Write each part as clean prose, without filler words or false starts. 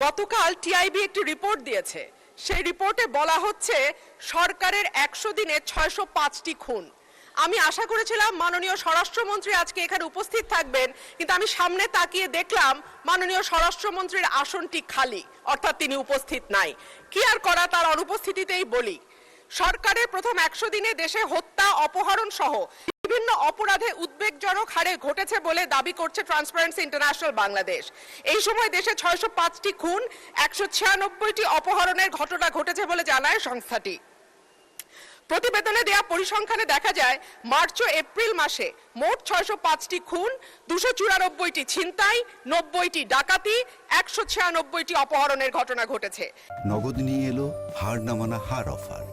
গতকাল টিআইবি একটি রিপোর্ট দিয়েছে। সেই রিপোর্টে বলা হচ্ছে সরকারের 100 দিনে 605টি খুন। আমি আশা করেছিলাম মাননীয় স্বরাষ্ট্রমন্ত্রী আজকে এখানে উপস্থিত থাকবেন, কিন্তু আমি সামনে তাকিয়ে দেখলাম মাননীয় স্বরাষ্ট্রমন্ত্রীর আসনটি খালি, অর্থাৎ তিনি উপস্থিত নাই। কি আর করা, তার অনুপস্থিতিতেই বলি। সরকারের প্রথম 100 দিনে দেশে হত্যা, অপহরণ সহ বিভিন্ন অপরাধে উদ্বেগজনক হারে ঘটেছে বলে দাবি করছে ট্রান্সপারেন্সি ইন্টারন্যাশনাল বাংলাদেশ। এই সময় দেশে 605টি খুন, 196টি অপহরণের ঘটনা ঘটেছে বলে জানায় সংস্থাটি। প্রতিবেদনে দেয়া পরিসংখ্যানে দেখা যায় মার্চ ও এপ্রিল মাসে মোট 605টি খুন, 294টি ছিনতাই, 90টি ডাকাতি, 196টি অপহরণের ঘটনা ঘটেছে। নগদ নিয়ে এলো হার না মানা হার অফার।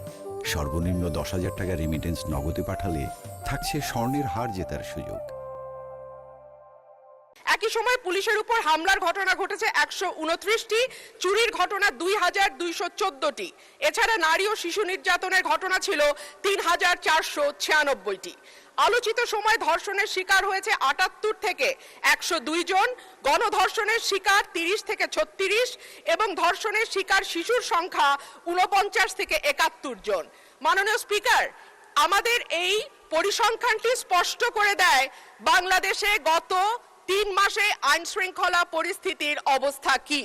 সর্বনিম্ন 10,000 টাকা রেমিটেন্স নগদে পাঠালে থাকছে স্বর্ণের হার জেতার সুযোগ। একই সময় পুলিশের উপর হামলার ঘটনা ঘটেছে 129টি, চুরির ঘটনা 2214টি। এছাড়া নারী ও শিশু নির্যাতনের ঘটনা ছিল 3496টি। আলোচিত সময় ধর্ষণের শিকার হয়েছে 78 থেকে 102 জন, গণধর্ষণের শিকার 30 থেকে 36 এবং ধর্ষণের শিকার শিশুর সংখ্যা 49 থেকে 71 জন। মাননীয় স্পিকার, আমাদের এই পরিসংখ্যানটি স্পষ্ট করে দেয় বাংলাদেশে গত 3 মাসে আইন শৃঙ্খলা পরিস্থিতির অবস্থা কি।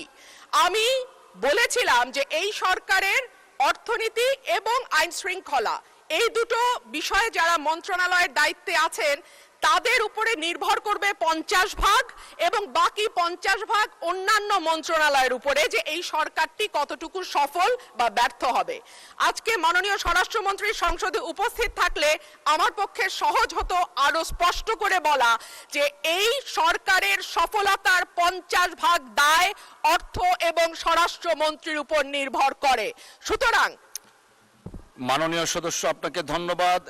আমি বলেছিলাম যে এই সরকারের অর্থনীতি এবং আইন শৃঙ্খলা এই দুটো বিষয়ে যারা মন্ত্রণালয়ের দায়িত্বে আছেন তাদের উপরে নির্ভর করবে 50 ভাগ এবং বাকি 50 ভাগ অন্যান্য মন্ত্রণালয়ের উপরে, যে এই সরকারটি কতটুকু সফল বা ব্যর্থ হবে। আজকে মাননীয় স্বরাষ্ট্রমন্ত্রী সংসদে উপস্থিত থাকলে আমার পক্ষে সহজ হতো আরো স্পষ্ট করে বলা যে এই সরকারের সফলতার 50 ভাগ দায় অর্থ এবং স্বরাষ্ট্রমন্ত্রীর উপর নির্ভর করে। সুতরাং মাননীয় সদস্য, আপনাকে ধন্যবাদ।